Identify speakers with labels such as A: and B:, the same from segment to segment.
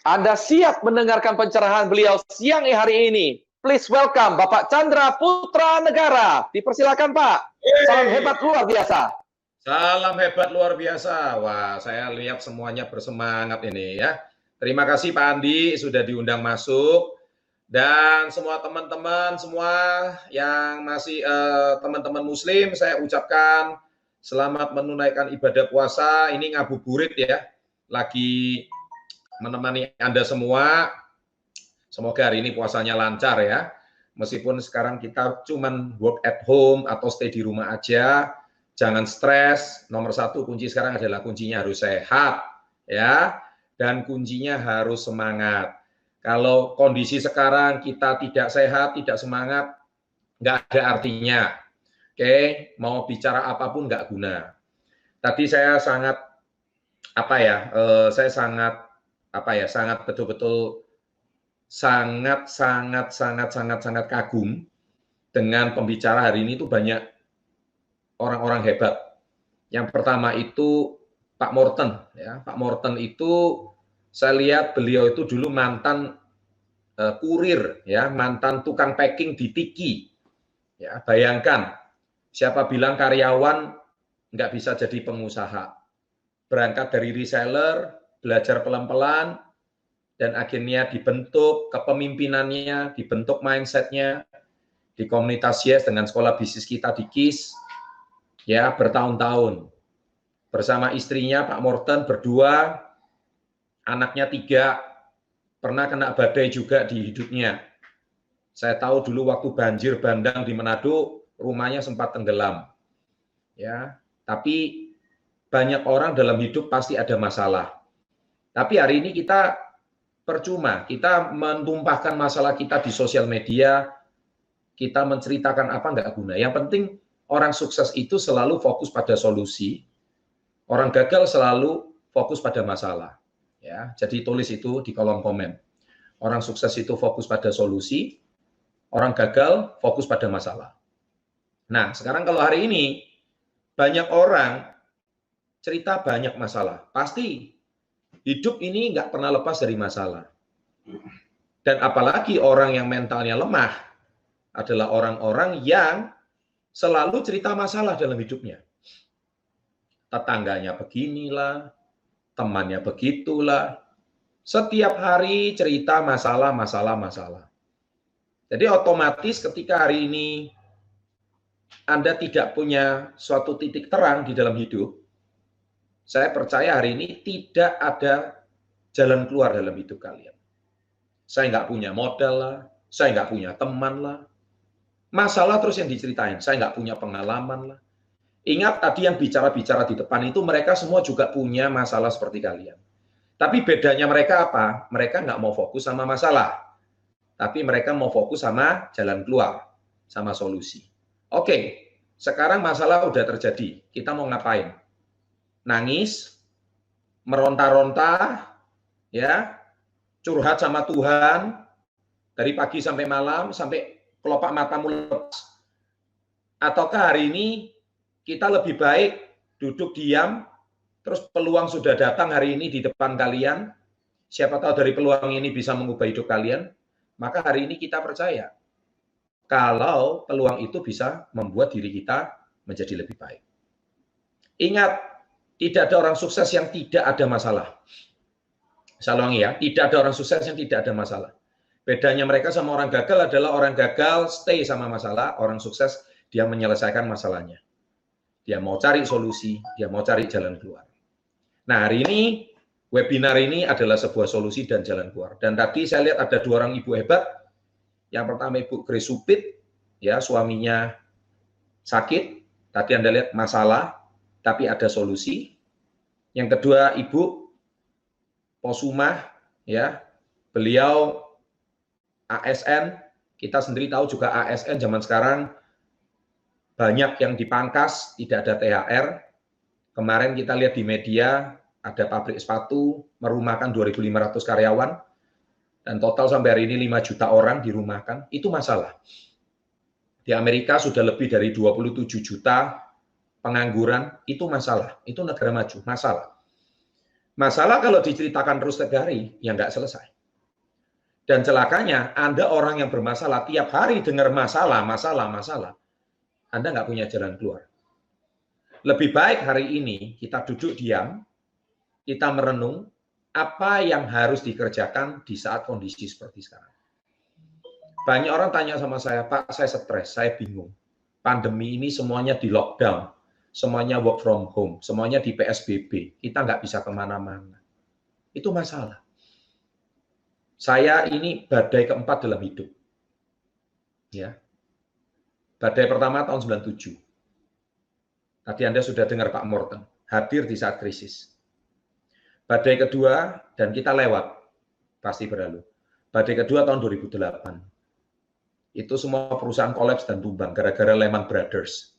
A: Anda siap mendengarkan pencerahan beliau siang hari ini. Please welcome Bapak Chandra Putra Negara. Dipersilakan Pak. Salam hebat luar biasa.
B: Salam hebat luar biasa. Wah, saya lihat semuanya bersemangat ini ya. Terima kasih Pak Andi sudah diundang masuk. Dan semua teman-teman semua yang masih teman-teman muslim, saya ucapkan selamat menunaikan ibadah puasa. Ini ngabuburit ya. Lagi menemani Anda semua. Semoga hari ini puasanya lancar ya. Meskipun sekarang kita cuman work at home atau stay di rumah aja, jangan stres. Nomor satu kunci sekarang adalah kuncinya harus sehat ya, dan kuncinya harus semangat. Kalau kondisi sekarang kita tidak sehat, tidak semangat, nggak ada artinya. Oke, mau bicara apapun nggak guna. Tadi saya sangat sangat betul-betul sangat kagum dengan pembicara hari ini. Itu banyak orang-orang hebat. Yang pertama itu Pak Morten ya. Pak Morten itu saya lihat beliau itu dulu mantan kurir ya, mantan tukang packing di Tiki. Ya, bayangkan siapa bilang karyawan nggak bisa jadi pengusaha. Berangkat dari reseller, belajar pelan-pelan, dan akhirnya dibentuk kepemimpinannya, dibentuk mindset-nya di komunitas Yes dengan sekolah bisnis kita di KIS, ya bertahun-tahun. Bersama istrinya Pak Morten berdua, anaknya 3, pernah kena badai juga di hidupnya. Saya tahu dulu waktu banjir bandang di Manado, rumahnya sempat tenggelam. Ya, tapi banyak orang dalam hidup pasti ada masalah. Tapi hari ini kita percuma, kita menumpahkan masalah kita di sosial media, kita menceritakan apa nggak guna. Yang penting orang sukses itu selalu fokus pada solusi, orang gagal selalu fokus pada masalah. Ya, jadi tulis itu di kolom komen. Orang sukses itu fokus pada solusi, orang gagal fokus pada masalah. Nah, sekarang kalau hari ini banyak orang cerita banyak masalah, pasti hidup ini nggak pernah lepas dari masalah. Dan apalagi orang yang mentalnya lemah adalah orang-orang yang selalu cerita masalah dalam hidupnya. Tetangganya beginilah, temannya begitulah. Setiap hari cerita masalah. Jadi otomatis ketika hari ini Anda tidak punya suatu titik terang di dalam hidup, saya percaya hari ini tidak ada jalan keluar dalam hidup kalian. Saya nggak punya modal lah, saya nggak punya teman lah. Masalah terus yang diceritain, saya nggak punya pengalaman lah. Ingat tadi yang bicara-bicara di depan itu mereka semua juga punya masalah seperti kalian. Tapi bedanya mereka apa? Mereka nggak mau fokus sama masalah. Tapi mereka mau fokus sama jalan keluar, sama solusi. Oke, sekarang masalah udah terjadi. Kita mau ngapain? Nangis, meronta-ronta, ya, curhat sama Tuhan, dari pagi sampai malam, sampai kelopak matamu lepas. Ataukah hari ini kita lebih baik duduk diam, terus peluang sudah datang hari ini di depan kalian, siapa tahu dari peluang ini bisa mengubah hidup kalian, maka hari ini kita percaya kalau peluang itu bisa membuat diri kita menjadi lebih baik. Ingat, tidak ada orang sukses yang tidak ada masalah. Saya ulangi ya, tidak ada orang sukses yang tidak ada masalah. Bedanya mereka sama orang gagal adalah orang gagal stay sama masalah, orang sukses dia menyelesaikan masalahnya. Dia mau cari solusi, dia mau cari jalan keluar. Nah, hari ini webinar ini adalah sebuah solusi dan jalan keluar. Dan tadi saya lihat ada 2 orang ibu hebat. Yang pertama Ibu Grace Supit, ya suaminya sakit. Tadi Anda lihat masalah, tapi ada solusi. Yang kedua Ibu Posumah, ya beliau ASN. Kita sendiri tahu juga ASN zaman sekarang banyak yang dipangkas, tidak ada THR. Kemarin kita lihat di media ada pabrik sepatu merumahkan 2.500 karyawan. Dan total sampai hari ini 5 juta orang dirumahkan, itu masalah. Di Amerika sudah lebih dari 27 juta pengangguran, itu masalah. Itu negara maju, masalah. Masalah kalau diceritakan terus setiap hari, ya nggak selesai. Dan celakanya, Anda orang yang bermasalah, tiap hari dengar masalah, Anda nggak punya jalan keluar. Lebih baik hari ini kita duduk diam, kita merenung apa yang harus dikerjakan di saat kondisi seperti sekarang. Banyak orang tanya sama saya, Pak, saya stres, saya bingung. Pandemi ini semuanya di lockdown, semuanya work from home, semuanya di PSBB, kita nggak bisa kemana-mana. Itu masalah. Saya ini badai keempat dalam hidup. Ya. Badai pertama tahun 97. Tadi Anda sudah dengar Pak Morten, hadir di saat krisis. Badai kedua, dan kita lewat, pasti berlalu. Badai kedua tahun 2008. Itu semua perusahaan kolaps dan tumbang, gara-gara Lehman Brothers.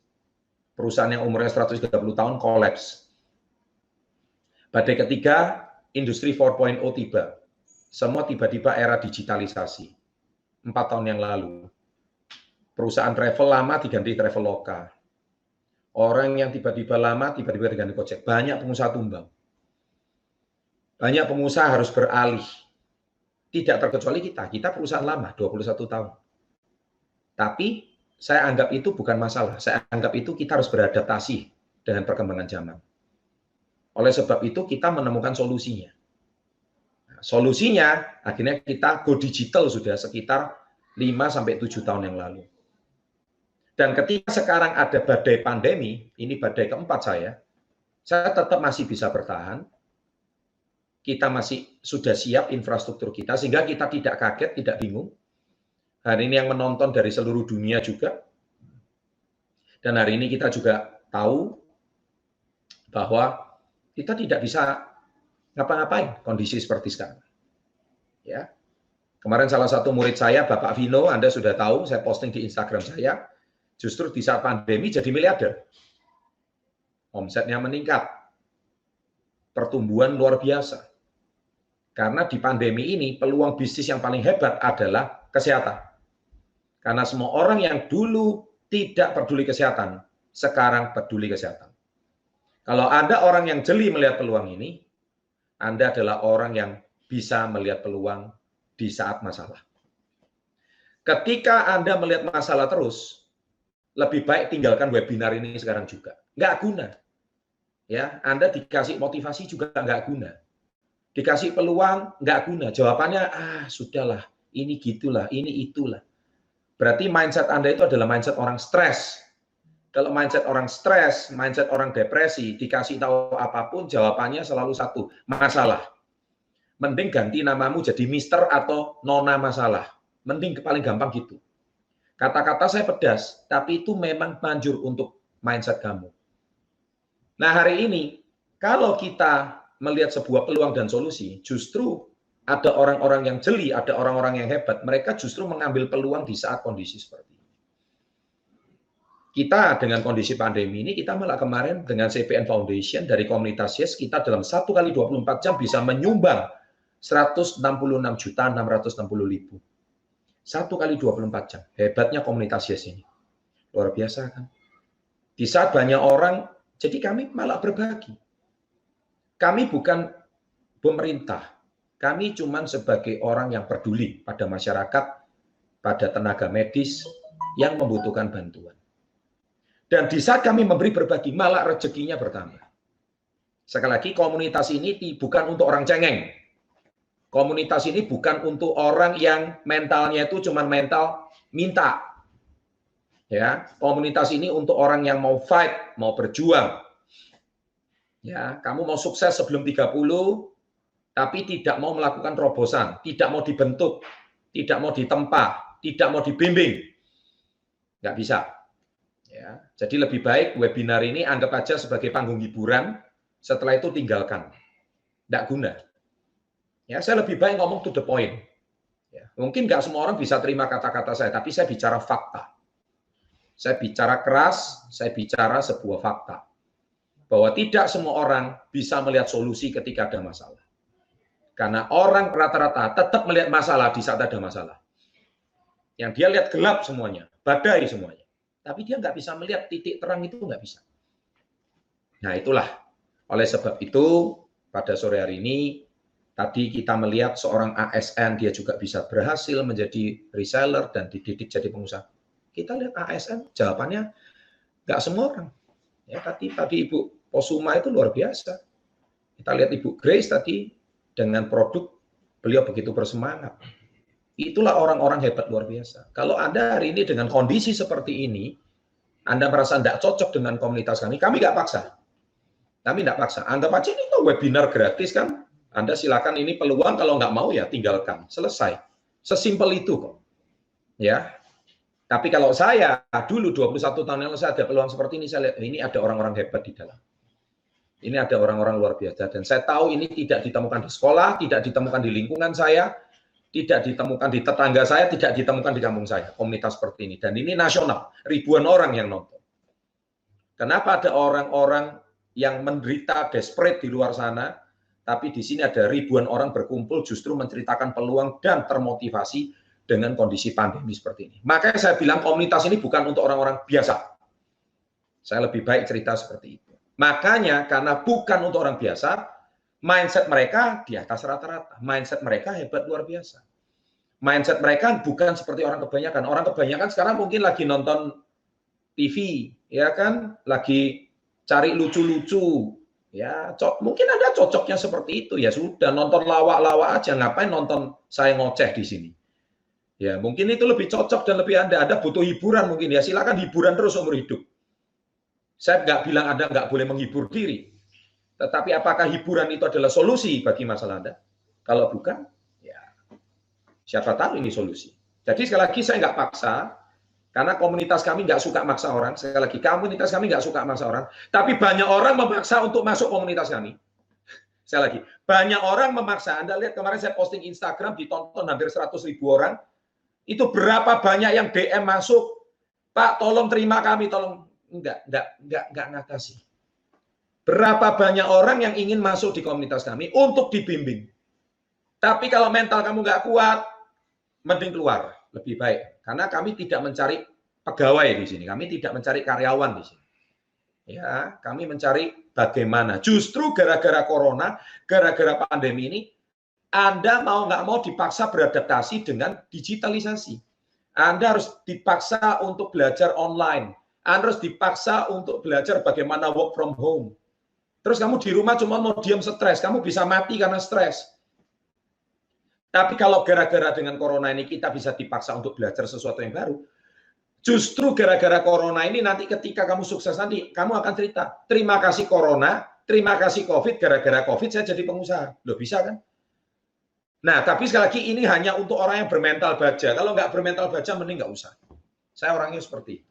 B: Perusahaan yang umurnya 130 tahun kolaps. Badai ketiga, Industri 4.0 tiba. Semua tiba-tiba era digitalisasi. 4 tahun yang lalu. Perusahaan travel lama diganti travel lokal. Orang yang tiba-tiba lama, tiba-tiba diganti Gojek. Banyak pengusaha tumbang. Banyak pengusaha harus beralih. Tidak terkecuali kita perusahaan lama, 21 tahun. Tapi saya anggap itu bukan masalah. Saya anggap itu kita harus beradaptasi dengan perkembangan zaman. Oleh sebab itu kita menemukan solusinya. Solusinya akhirnya kita go digital sudah sekitar 5-7 tahun yang lalu. Dan ketika sekarang ada badai pandemi, ini badai keempat saya tetap masih bisa bertahan. Kita masih sudah siap infrastruktur kita sehingga kita tidak kaget, tidak bingung. Hari ini yang menonton dari seluruh dunia juga. Dan hari ini kita juga tahu bahwa kita tidak bisa ngapa-ngapain kondisi seperti sekarang. Ya. Kemarin salah satu murid saya, Bapak Vino, Anda sudah tahu, saya posting di Instagram saya, justru di saat pandemi jadi miliarder. Omsetnya meningkat. Pertumbuhan luar biasa. Karena di pandemi ini peluang bisnis yang paling hebat adalah kesehatan. Karena semua orang yang dulu tidak peduli kesehatan, sekarang peduli kesehatan. Kalau Anda orang yang jeli melihat peluang ini, Anda adalah orang yang bisa melihat peluang di saat masalah. Ketika Anda melihat masalah terus, lebih baik tinggalkan webinar ini sekarang juga. Nggak guna. Ya, Anda dikasih motivasi juga nggak guna. Dikasih peluang nggak guna. Jawabannya, sudahlah, ini gitulah, ini itulah. Berarti mindset Anda itu adalah mindset orang stres. Kalau mindset orang stres, mindset orang depresi, dikasih tahu apapun, jawabannya selalu satu, masalah. Mending ganti namamu jadi Mister atau Nona masalah. Mending paling gampang gitu. Kata-kata saya pedas, tapi itu memang manjur untuk mindset kamu. Nah hari ini, kalau kita melihat sebuah peluang dan solusi, justru ada orang-orang yang jeli, ada orang-orang yang hebat, mereka justru mengambil peluang di saat kondisi seperti ini. Kita dengan kondisi pandemi ini, kita malah kemarin dengan CPN Foundation dari komunitas YES, kita dalam 1 kali 24 jam bisa menyumbang 166.660.000. 1 kali 24 jam. Hebatnya komunitas YES ini. Luar biasa kan? Di saat banyak orang, jadi kami malah berbagi. Kami bukan pemerintah. Kami cuma sebagai orang yang peduli pada masyarakat, pada tenaga medis yang membutuhkan bantuan. Dan di saat kami memberi berbagi, malah rezekinya bertambah. Sekali lagi, komunitas ini bukan untuk orang cengeng. Komunitas ini bukan untuk orang yang mentalnya itu cuma mental minta. Ya, komunitas ini untuk orang yang mau fight, mau berjuang. Ya, kamu mau sukses sebelum 30, tapi tidak mau melakukan terobosan, tidak mau dibentuk, tidak mau ditempa, tidak mau dibimbing. Nggak bisa. Ya, jadi lebih baik webinar ini anggap aja sebagai panggung hiburan, setelah itu tinggalkan. Nggak guna. Ya, saya lebih baik ngomong to the point. Ya, mungkin nggak semua orang bisa terima kata-kata saya, tapi saya bicara fakta. Saya bicara keras, saya bicara sebuah fakta. Bahwa tidak semua orang bisa melihat solusi ketika ada masalah. Karena orang rata-rata tetap melihat masalah di saat ada masalah. Yang dia lihat gelap semuanya, badai semuanya. Tapi dia nggak bisa melihat titik terang itu, nggak bisa. Nah itulah. Oleh sebab itu, pada sore hari ini, tadi kita melihat seorang ASN, dia juga bisa berhasil menjadi reseller dan dididik jadi pengusaha. Kita lihat ASN, jawabannya nggak semua orang. Ya, tadi Ibu Posuma itu luar biasa. Kita lihat Ibu Grace tadi, dengan produk, beliau begitu bersemangat. Itulah orang-orang hebat luar biasa. Kalau Anda hari ini dengan kondisi seperti ini, Anda merasa tidak cocok dengan komunitas kami nggak paksa. Kami nggak paksa. Anggap aja ini tuh webinar gratis kan. Anda silakan, ini peluang, kalau nggak mau ya tinggalkan. Selesai. Sesimpel itu kok. Ya. Tapi kalau saya, dulu 21 tahun yang lalu saya ada peluang seperti ini, saya lihat ini ada orang-orang hebat di dalam. Ini ada orang-orang luar biasa. Dan saya tahu ini tidak ditemukan di sekolah, tidak ditemukan di lingkungan saya, tidak ditemukan di tetangga saya, tidak ditemukan di kampung saya, komunitas seperti ini. Dan ini nasional, ribuan orang yang nonton. Kenapa ada orang-orang yang menderita, desperate di luar sana, tapi di sini ada ribuan orang berkumpul justru menceritakan peluang dan termotivasi dengan kondisi pandemi seperti ini. Makanya saya bilang komunitas ini bukan untuk orang-orang biasa. Saya lebih baik cerita seperti itu. Makanya karena bukan untuk orang biasa, mindset mereka di atas rata-rata. Mindset mereka hebat luar biasa. Mindset mereka bukan seperti orang kebanyakan. Orang kebanyakan sekarang mungkin lagi nonton TV, ya kan? Lagi cari lucu-lucu. Ya, mungkin Anda cocoknya seperti itu. Ya sudah, nonton lawak-lawak aja. Ngapain nonton saya ngoceh di sini? Ya, mungkin itu lebih cocok dan lebih Anda butuh hiburan mungkin ya. Silakan hiburan terus umur hidup. Saya nggak bilang Anda nggak boleh menghibur diri. Tetapi apakah hiburan itu adalah solusi bagi masalah Anda? Kalau bukan, ya siapa tahu ini solusi. Jadi sekali lagi saya nggak paksa, karena komunitas kami nggak suka maksa orang. Sekali lagi, komunitas kami nggak suka maksa orang. Tapi banyak orang memaksa untuk masuk komunitas kami. Sekali lagi, banyak orang memaksa. Anda lihat kemarin saya posting Instagram, ditonton hampir 100.000 orang. Itu berapa banyak yang DM masuk, Pak tolong terima kami, tolong. Enggak ngatasi. Berapa banyak orang yang ingin masuk di komunitas kami untuk dibimbing. Tapi kalau mental kamu nggak kuat, mending keluar, lebih baik. Karena kami tidak mencari pegawai di sini, kami tidak mencari karyawan di sini. Ya, kami mencari bagaimana. Justru gara-gara corona, gara-gara pandemi ini, Anda mau nggak mau dipaksa beradaptasi dengan digitalisasi. Anda harus dipaksa untuk belajar online. Anda harus dipaksa untuk belajar bagaimana work from home. Terus kamu di rumah cuma mau diam stres, kamu bisa mati karena stres. Tapi kalau gara-gara dengan corona ini kita bisa dipaksa untuk belajar sesuatu yang baru, justru gara-gara corona ini nanti ketika kamu sukses nanti, kamu akan cerita, terima kasih corona, terima kasih COVID, gara-gara COVID saya jadi pengusaha. Loh bisa kan? Nah, tapi sekali lagi ini hanya untuk orang yang bermental baja. Kalau nggak bermental baja, mending nggak usah. Saya orangnya seperti itu.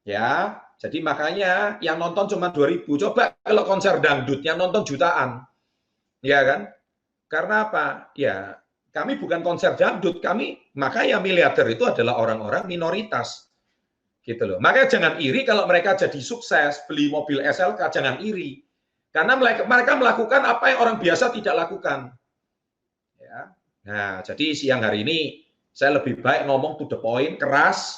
B: Ya, jadi makanya yang nonton cuma 2.000. Coba kalau konser dangdut yang nonton jutaan. Ya kan? Karena apa? Ya, kami bukan konser dangdut, makanya miliarder itu adalah orang-orang minoritas. Gitu loh. Makanya jangan iri kalau mereka jadi sukses, beli mobil SLK, jangan iri. Karena mereka melakukan apa yang orang biasa tidak lakukan. Ya. Nah, jadi siang hari ini saya lebih baik ngomong to the point, keras,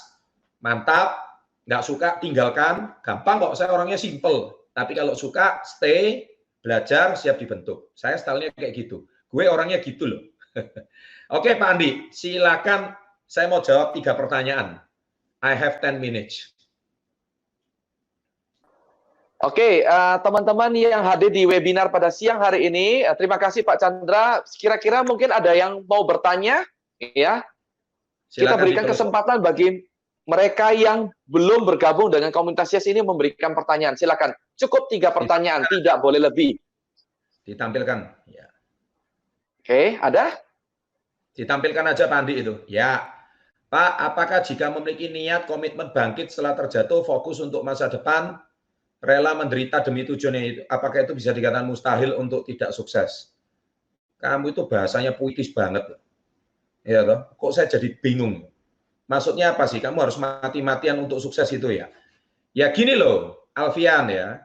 B: mantap. Nggak suka, tinggalkan. Gampang kok, saya orangnya simple. Tapi kalau suka, stay, belajar, siap dibentuk. Saya stylenya kayak gitu. Gue orangnya gitu loh. Oke Pak Andi, silakan saya mau jawab 3 pertanyaan. I have 10 minutes.
A: Oke, teman-teman yang hadir di webinar pada siang hari ini, terima kasih Pak Chandra. Kira-kira mungkin ada yang mau bertanya, ya? Kita berikan kesempatan bagi mereka yang belum bergabung dengan komunitas YES ini memberikan pertanyaan. Silakan. Cukup 3 pertanyaan, tidak boleh lebih.
B: Ditampilkan. Ya.
A: Oke, ada?
B: Ditampilkan aja Pak Andi itu. Ya. Pak, apakah jika memiliki niat komitmen bangkit setelah terjatuh, fokus untuk masa depan, rela menderita demi tujuannya itu, apakah itu bisa dikatakan mustahil untuk tidak sukses? Kamu itu bahasanya puitis banget. Ya toh? Kok saya jadi bingung? Maksudnya apa sih? Kamu harus mati-matian untuk sukses itu ya? Ya gini loh, Alfian ya.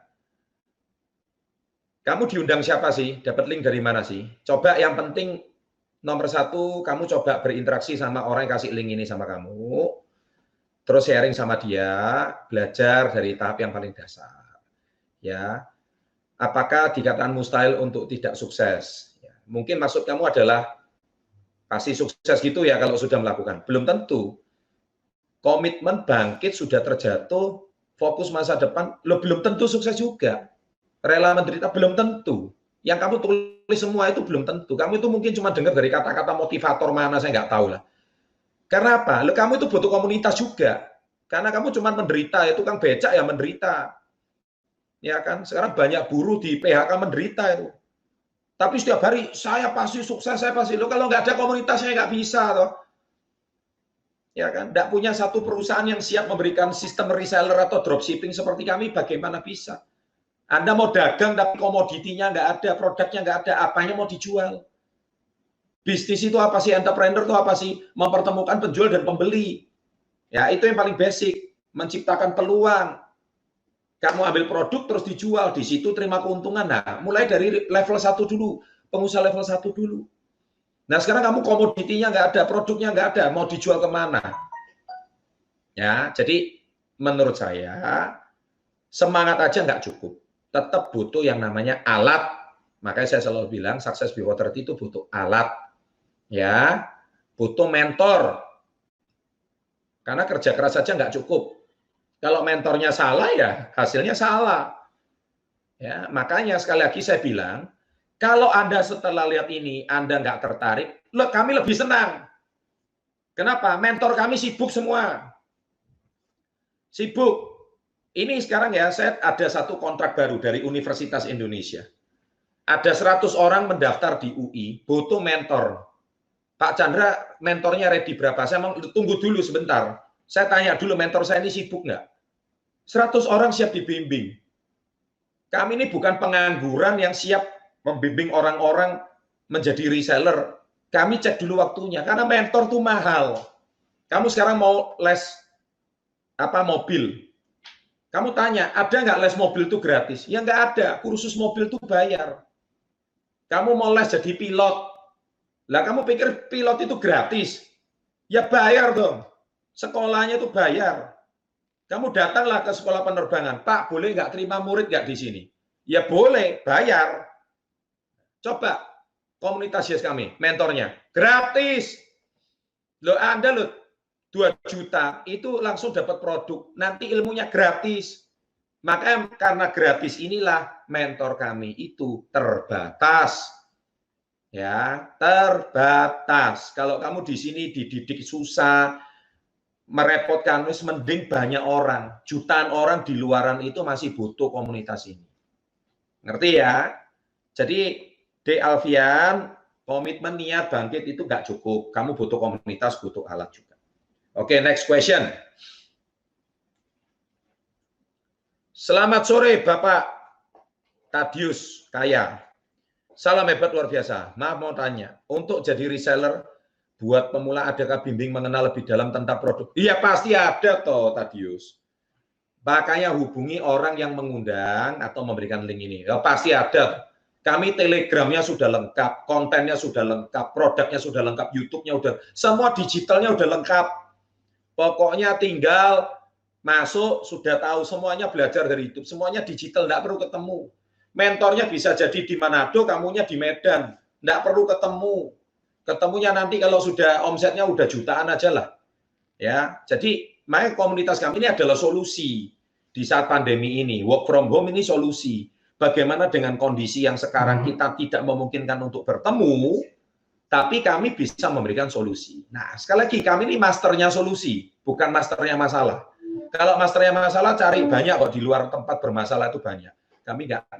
B: Kamu diundang siapa sih? Dapat link dari mana sih? Coba yang penting nomor 1, kamu coba berinteraksi sama orang yang kasih link ini sama kamu. Terus sharing sama dia, belajar dari tahap yang paling dasar. Ya. apakah dikatakan mustahil untuk tidak sukses? Ya, mungkin maksud kamu adalah pasti sukses gitu ya kalau sudah melakukan. Belum tentu. Komitmen bangkit sudah terjatuh, fokus masa depan, lo belum tentu sukses juga. Rela menderita belum tentu. Yang kamu tulis semua itu belum tentu. Kamu itu mungkin cuma dengar dari kata-kata motivator mana, saya nggak tahu lah. Karena apa? Lo kamu itu butuh komunitas juga. Karena kamu cuma menderita, ya tukang becak ya menderita. Ya kan? Sekarang banyak buruh di PHK menderita itu. Tapi setiap hari saya pasti sukses, saya pasti. Lo kalau nggak ada komunitasnya nggak bisa toh. Ya kan, tidak punya satu perusahaan yang siap memberikan sistem reseller atau dropshipping seperti kami, bagaimana bisa? Anda mau dagang tapi komoditinya nggak ada, produknya nggak ada, apanya mau dijual? Bisnis itu apa sih? Entrepreneur itu apa sih? Mempertemukan penjual dan pembeli. Ya, itu yang paling basic, menciptakan peluang. Kamu ambil produk terus dijual, di situ terima keuntungan. Nah, mulai dari level 1 dulu, pengusaha level 1 dulu. Nah, sekarang kamu komoditinya nggak ada, produknya nggak ada, mau dijual kemana? Ya, jadi menurut saya semangat aja nggak cukup, tetap butuh yang namanya alat. Makanya saya selalu bilang sukses before 30 itu butuh alat, ya, butuh mentor. Karena kerja keras saja nggak cukup. Kalau mentornya salah ya hasilnya salah. Ya, makanya sekali lagi saya bilang, kalau Anda setelah lihat ini, Anda nggak tertarik, kami lebih senang. Kenapa? Mentor kami sibuk semua. Sibuk. Ini sekarang ya, saya ada satu kontrak baru dari Universitas Indonesia. Ada 100 orang mendaftar di UI, butuh mentor. Pak Chandra, mentornya ready berapa? Saya mau tunggu dulu sebentar. Saya tanya dulu, mentor saya ini sibuk nggak? 100 orang siap dibimbing. Kami ini bukan pengangguran yang siap membimbing orang-orang menjadi reseller. Kami cek dulu waktunya, karena mentor tuh mahal. Kamu sekarang mau les mobil. Kamu tanya, ada nggak les mobil itu gratis? Ya nggak ada, kursus mobil itu bayar. Kamu mau les jadi pilot. Lah kamu pikir pilot itu gratis? Ya bayar dong. Sekolahnya itu bayar. Kamu datanglah ke sekolah penerbangan. Pak, boleh nggak terima murid nggak di sini? Ya boleh, bayar. Coba komunitas yes kami, mentornya gratis. Anda 2 juta itu langsung dapat produk, nanti ilmunya gratis. Maka karena gratis inilah mentor kami itu terbatas. Ya, terbatas. Kalau kamu di sini dididik susah, merepotkan, mending banyak orang, jutaan orang di luaran itu masih butuh komunitas ini. Ngerti ya? Jadi D. Alfian, komitmen niat bangkit itu nggak cukup. Kamu butuh komunitas, butuh alat juga. Oke, next question. Selamat sore Bapak Tadius Kaya. Salam hebat luar biasa. Maaf mau tanya, untuk jadi reseller buat pemula adakah bimbing mengenal lebih dalam tentang produk? Iya pasti ada toh Tadius. Makanya hubungi orang yang mengundang atau memberikan link ini. Ya, pasti ada. Kami telegramnya sudah lengkap, kontennya sudah lengkap, produknya sudah lengkap, YouTube-nya udah, semua digitalnya udah lengkap. Pokoknya tinggal masuk, sudah tahu semuanya, belajar dari YouTube, semuanya digital, nggak perlu ketemu. Mentornya bisa jadi di Manado, kamunya di Medan, nggak perlu ketemu. Ketemunya nanti kalau sudah omsetnya udah jutaan aja lah. Ya, jadi makanya komunitas kami ini adalah solusi di saat pandemi ini. Work from home ini solusi. Bagaimana dengan kondisi yang sekarang kita tidak memungkinkan untuk bertemu, tapi kami bisa memberikan solusi. Nah, sekali lagi, kami ini masternya solusi, bukan masternya masalah. Kalau masternya masalah, cari banyak kok di luar tempat bermasalah itu banyak. Kami nggak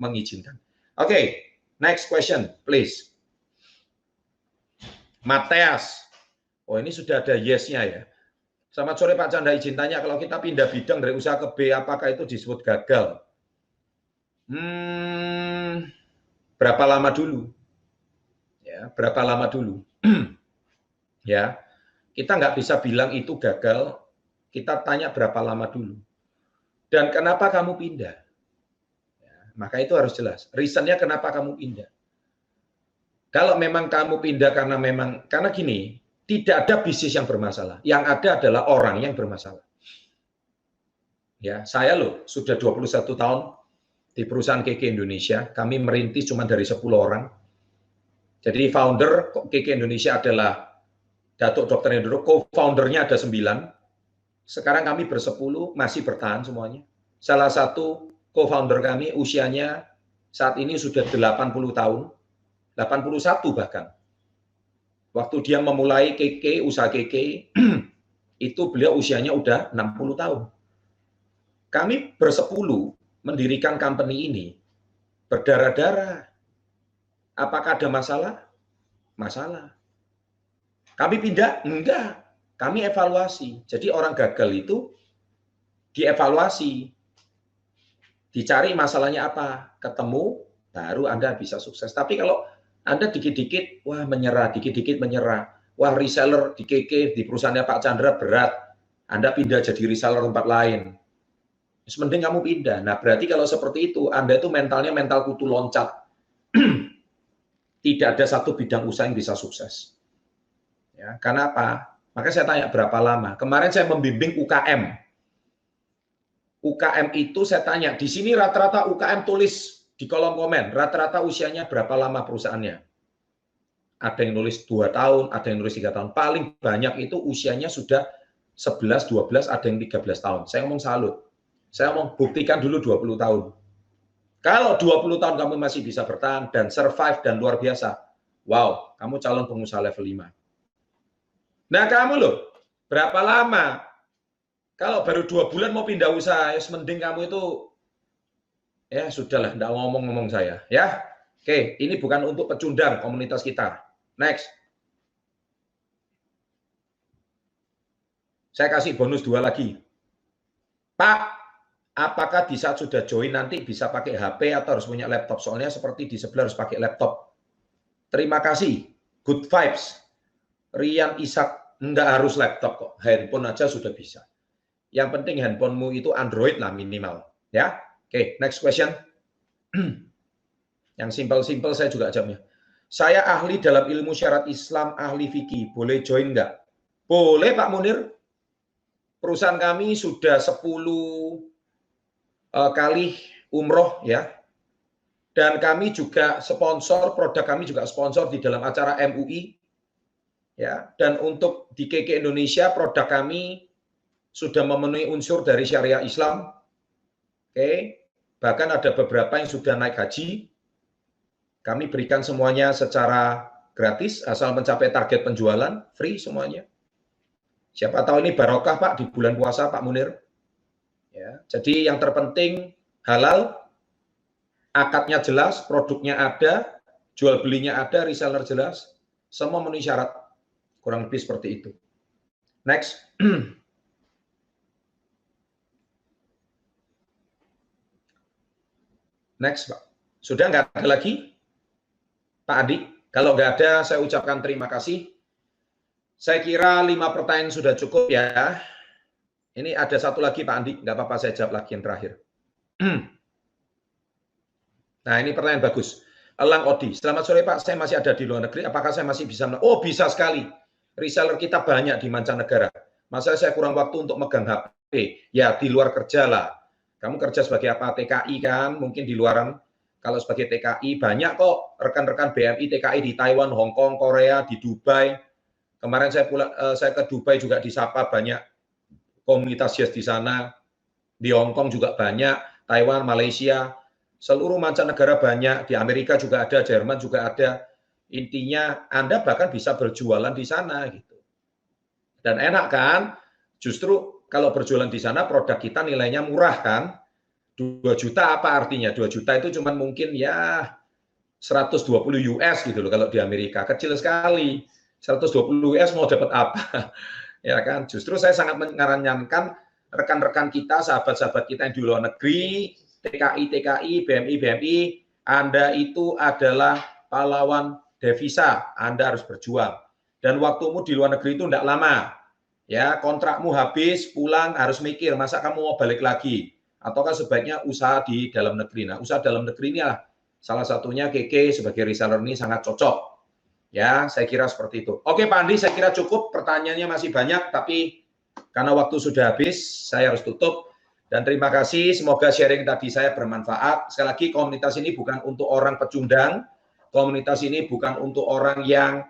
B: mengizinkan. Oke, next question, please. Mateas. Oh, ini sudah ada yes-nya ya. Selamat sore Pak Chandra, izin tanya, kalau kita pindah bidang dari usaha ke B, apakah itu disebut gagal? Berapa lama dulu? Ya, berapa lama dulu? Ya, kita nggak bisa bilang itu gagal. Kita tanya berapa lama dulu. Dan kenapa kamu pindah? Ya, maka itu harus jelas. Reasonnya kenapa kamu pindah? Kalau memang kamu pindah karena gini, tidak ada bisnis yang bermasalah. Yang ada adalah orang yang bermasalah. Ya, saya sudah 21 tahun di perusahaan KK Indonesia. Kami merintis cuma dari 10 orang. Jadi founder KK Indonesia adalah Datuk Dr. Hendro, co-foundernya ada 9. Sekarang kami bersepuluh, masih bertahan semuanya. Salah satu co-founder kami usianya saat ini sudah 80 tahun, 81 bahkan. Waktu dia memulai KK, usaha KK, itu beliau usianya udah 60 tahun. Kami bersepuluh mendirikan company ini, berdarah-darah. Apakah ada masalah? Masalah. Kami pindah? Enggak. Kami evaluasi. Jadi orang gagal itu dievaluasi. Dicari masalahnya apa. Ketemu, baru Anda bisa sukses. Tapi kalau Anda dikit-dikit, wah menyerah, dikit-dikit menyerah. Wah reseller di KK, di perusahaannya Pak Chandra berat. Anda pindah jadi reseller tempat lain. Mending kamu pindah. Nah berarti kalau seperti itu, Anda itu mentalnya mental kutu loncat. Tidak ada satu bidang usaha yang bisa sukses. Ya, karena apa? Maka saya tanya berapa lama. Kemarin saya membimbing UKM. UKM itu saya tanya, di sini rata-rata UKM tulis di kolom komen, rata-rata usianya berapa lama perusahaannya. Ada yang nulis 2 tahun, ada yang nulis 3 tahun. Paling banyak itu usianya sudah 11, 12, ada yang 13 tahun. Saya ngomong salut. Saya ngomong buktikan dulu 20 tahun. Kalau 20 tahun kamu masih bisa bertahan dan survive dan luar biasa, wow, kamu calon pengusaha level 5. Nah kamu loh, berapa lama? Kalau baru 2 bulan mau pindah usaha, ya mending kamu itu, ya sudahlah, enggak ngomong-ngomong saya. Ya, oke, ini bukan untuk pecundang komunitas kita. Next. Saya kasih bonus 2 lagi. Pak, apakah di saat sudah join nanti bisa pakai HP atau harus punya laptop? Soalnya seperti di sebelah harus pakai laptop. Terima kasih. Good vibes. Rian Ishak. Enggak harus laptop kok, handphone aja sudah bisa. Yang penting handphonemu itu Android lah minimal. Ya, oke, next question. Yang simpel-simpel saya juga jawabnya. Saya ahli dalam ilmu syarat Islam, ahli fikih. Boleh join enggak? Boleh Pak Munir. Perusahaan kami sudah 10 kali umroh ya. Dan kami juga sponsor, produk kami juga sponsor di dalam acara MUI. Ya, dan untuk di KK Indonesia produk kami sudah memenuhi unsur dari syariah Islam. Oke, bahkan ada beberapa yang sudah naik haji. Kami berikan semuanya secara gratis asal mencapai target penjualan, free semuanya. Siapa tahu ini barokah Pak di bulan puasa Pak Munir. Ya, jadi yang terpenting halal, akadnya jelas, produknya ada, jual belinya ada, reseller jelas, semua memenuhi syarat. Kurang lebih seperti itu. Next. Next, Pak. Sudah nggak ada lagi? Pak Adi? Kalau nggak ada, saya ucapkan terima kasih. Saya kira 5 pertanyaan sudah cukup ya. Ini ada satu lagi Pak Andi, nggak apa-apa saya jawab lagi yang terakhir. Nah ini pertanyaan bagus. Elang Odi, selamat sore Pak, saya masih ada di luar negeri, apakah saya masih bisa? Oh bisa sekali. Reseller kita banyak di mancanegara. Masa saya kurang waktu untuk megang HP? Ya, di luar kerja lah. Kamu kerja sebagai apa? TKI kan? Mungkin di luaran. Kalau sebagai TKI, banyak kok rekan-rekan BMI TKI di Taiwan, Hong Kong, Korea, di Dubai. Kemarin saya ke Dubai juga disapa banyak komunitas Yes di sana. Di Hong Kong juga banyak. Taiwan, Malaysia. Seluruh mancanegara banyak. Di Amerika juga ada, Jerman juga ada. Intinya Anda bahkan bisa berjualan di sana gitu. Dan enak kan? Justru kalau berjualan di sana produk kita nilainya murah kan? 2 juta apa artinya? 2 juta itu cuma mungkin ya 120 US gitu loh kalau di Amerika. Kecil sekali. 120 US mau dapat apa? Ya kan? Justru saya sangat menyarankan rekan-rekan kita, sahabat-sahabat kita yang di luar negeri, TKI, BMI, Anda itu adalah pahlawan devisa, Anda harus berjuang. Dan waktumu di luar negeri itu tidak lama. Ya, kontrakmu habis, pulang harus mikir, masa kamu mau balik lagi? Ataukah sebaiknya usaha di dalam negeri? Nah, usaha dalam negeri ini lah salah satunya KK sebagai reseller ini sangat cocok. Ya, saya kira seperti itu. Oke, Pak Andi, saya kira cukup. Pertanyaannya masih banyak, tapi karena waktu sudah habis, saya harus tutup. Dan terima kasih, semoga sharing tadi saya bermanfaat. Sekali lagi, komunitas ini bukan untuk orang pecundang, komunitas ini bukan untuk orang yang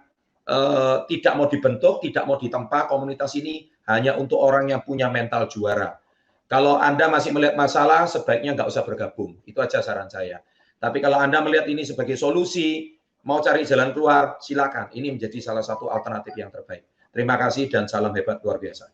B: tidak mau dibentuk, tidak mau ditempa. Komunitas ini hanya untuk orang yang punya mental juara. Kalau Anda masih melihat masalah, sebaiknya nggak usah bergabung. Itu aja saran saya. Tapi kalau Anda melihat ini sebagai solusi, mau cari jalan keluar, silakan. Ini menjadi salah satu alternatif yang terbaik. Terima kasih dan salam hebat luar biasa.